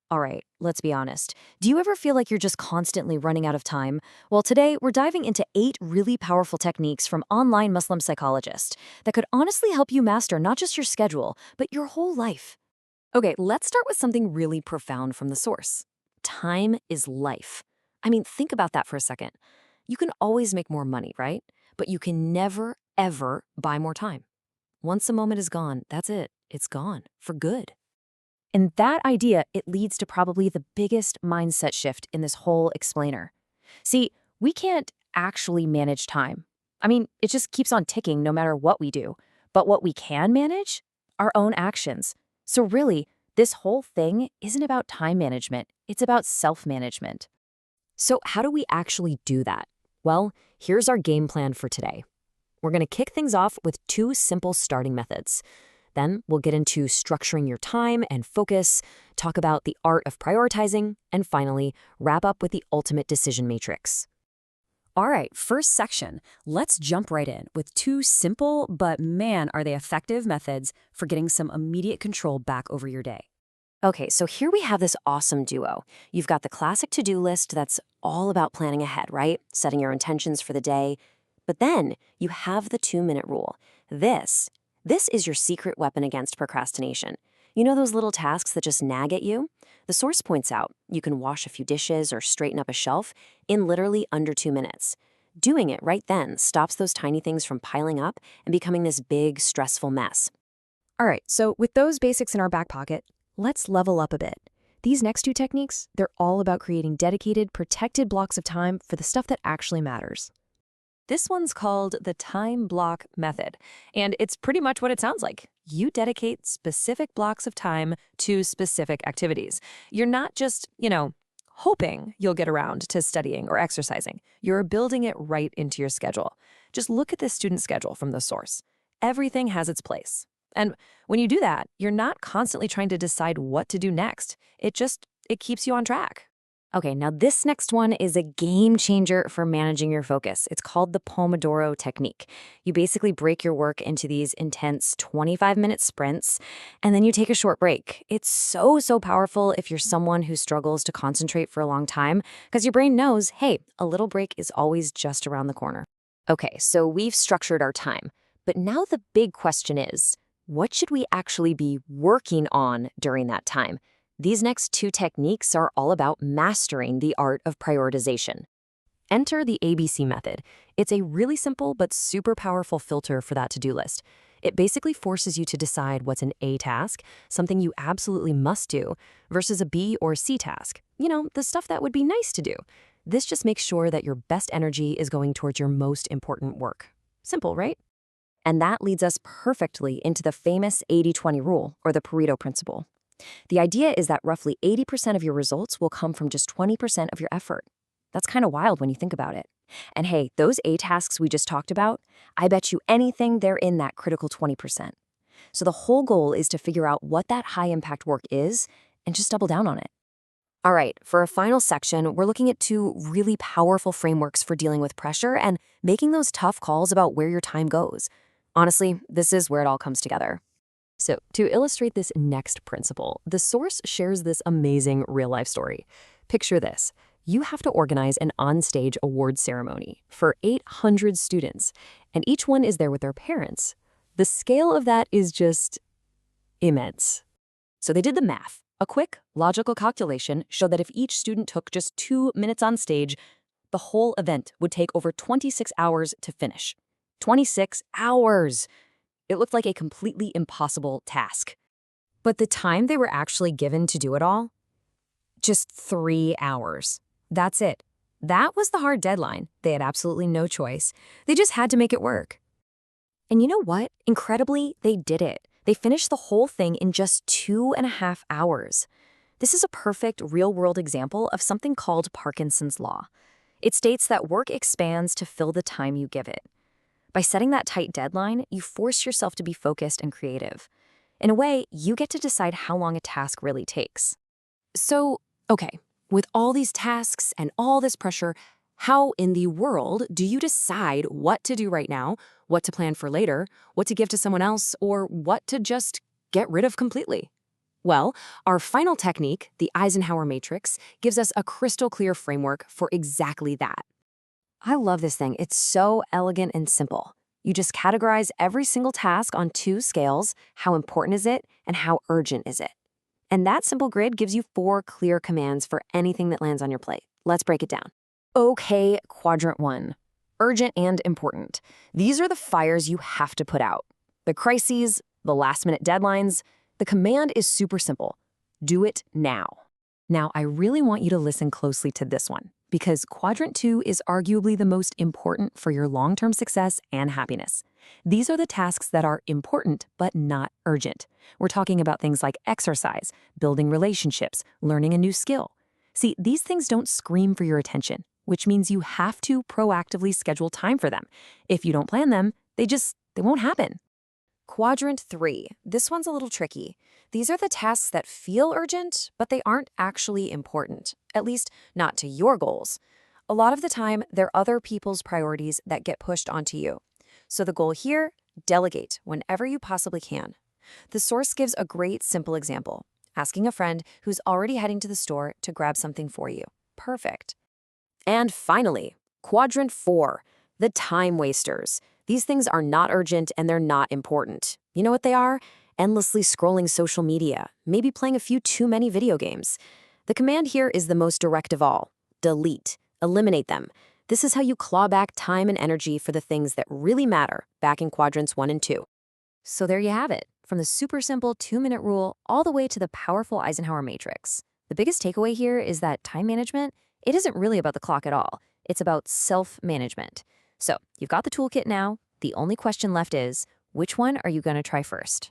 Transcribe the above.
All right, let's be honest. Do you ever feel like you're just constantly running out of time? Well, today we're diving into 8 really powerful techniques from online Muslim psychologists that could honestly help you master not just your schedule, but your whole life. Okay, let's start with something really profound from the source. Time is life. I mean, think about that for a second. You can always make more money, right? But you can never, ever buy more time. Once a moment is gone, that's it. It's gone for good. And that idea, it leads to probably the biggest mindset shift in this whole explainer. See, we can't actually manage time. I mean, it just keeps on ticking no matter what we do. But what we can manage? Our own actions. So really, this whole thing isn't about time management. It's about self-management. So how do we actually do that? Well, here's our game plan for today. We're going to kick things off with 2 simple starting methods. Then we'll get into structuring your time and focus, talk about the art of prioritizing, and finally, wrap up with the ultimate decision matrix. All right, first section. Let's jump right in with 2 simple, but man, are they effective methods for getting some immediate control back over your day. Okay, so here we have this awesome duo. You've got the classic to-do list that's all about planning ahead, right? Setting your intentions for the day. But then you have the 2-minute rule. This is your secret weapon against procrastination. You know those little tasks that just nag at you? The source points out you can wash a few dishes or straighten up a shelf in literally under 2 minutes. Doing it right then stops those tiny things from piling up and becoming this big, stressful mess. All right, so with those basics in our back pocket, let's level up a bit. These next 2 techniques, they're all about creating dedicated, protected blocks of time for the stuff that actually matters. This one's called the time block method, and it's pretty much what it sounds like. You dedicate specific blocks of time to specific activities. You're not just, hoping you'll get around to studying or exercising. You're building it right into your schedule. Just look at this student schedule from the source. Everything has its place. And when you do that, you're not constantly trying to decide what to do next. It keeps you on track. Okay, now this next one is a game changer for managing your focus. It's called the Pomodoro technique. You basically break your work into these intense 25-minute sprints, and then you take a short break. It's so powerful if you're someone who struggles to concentrate for a long time, because your brain knows, hey, a little break is always just around the corner. Okay, so we've structured our time. But now the big question is, what should we actually be working on during that time? These next 2 techniques are all about mastering the art of prioritization. Enter the ABC method. It's a really simple but super powerful filter for that to-do list. It basically forces you to decide what's an A task, something you absolutely must do, versus a B or C task. The stuff that would be nice to do. This just makes sure that your best energy is going towards your most important work. Simple, right? And that leads us perfectly into the famous 80-20 rule, or the Pareto principle. The idea is that roughly 80% of your results will come from just 20% of your effort. That's kind of wild when you think about it. And hey, those A tasks we just talked about, I bet you anything they're in that critical 20%. So the whole goal is to figure out what that high-impact work is and just double down on it. All right, for a final section, we're looking at 2 really powerful frameworks for dealing with pressure and making those tough calls about where your time goes. Honestly, this is where it all comes together. So, to illustrate this next principle, the source shares this amazing real-life story. Picture this. You have to organize an on-stage award ceremony for 800 students, and each one is there with their parents. The scale of that is just immense. So they did the math. A quick, logical calculation showed that if each student took just 2 minutes on stage, the whole event would take over 26 hours to finish. 26 hours! It looked like a completely impossible task. But the time they were actually given to do it all? Just 3 hours. That's it. That was the hard deadline. They had absolutely no choice. They just had to make it work. And you know what? Incredibly, they did it. They finished the whole thing in just 2.5 hours. This is a perfect real-world example of something called Parkinson's Law. It states that work expands to fill the time you give it. By setting that tight deadline, you force yourself to be focused and creative. In a way, you get to decide how long a task really takes. So, okay, with all these tasks and all this pressure, how in the world do you decide what to do right now, what to plan for later, what to give to someone else, or what to just get rid of completely? Well, our final technique, the Eisenhower matrix, gives us a crystal clear framework for exactly that. I love this thing. It's so elegant and simple. You just categorize every single task on 2 scales: how important is it and how urgent is it. And that simple grid gives you 4 clear commands for anything that lands on your plate. Let's break it down. Okay, quadrant 1. Urgent and important. These are the fires you have to put out. The crises, the last-minute deadlines. The command is super simple. Do it now. Now, I really want you to listen closely to this one, because quadrant 2 is arguably the most important for your long-term success and happiness. These are the tasks that are important but not urgent. We're talking about things like exercise, building relationships, learning a new skill. See, these things don't scream for your attention, which means you have to proactively schedule time for them. If you don't plan them, they won't happen. Quadrant 3. This one's a little tricky. These are the tasks that feel urgent, but they aren't actually important, at least not to your goals. A lot of the time, they're other people's priorities that get pushed onto you. So the goal here, delegate whenever you possibly can. The source gives a great simple example: asking a friend who's already heading to the store to grab something for you. Perfect. And finally, quadrant 4, the time wasters. These things are not urgent and they're not important. You know what they are? Endlessly scrolling social media, maybe playing a few too many video games. The command here is the most direct of all. Delete. Eliminate them. This is how you claw back time and energy for the things that really matter back in quadrants 1 and 2. So there you have it, from the super simple 2-minute rule all the way to the powerful Eisenhower matrix. The biggest takeaway here is that time management, it isn't really about the clock at all. It's about self-management. So you've got the toolkit now. The only question left is, which one are you going to try first?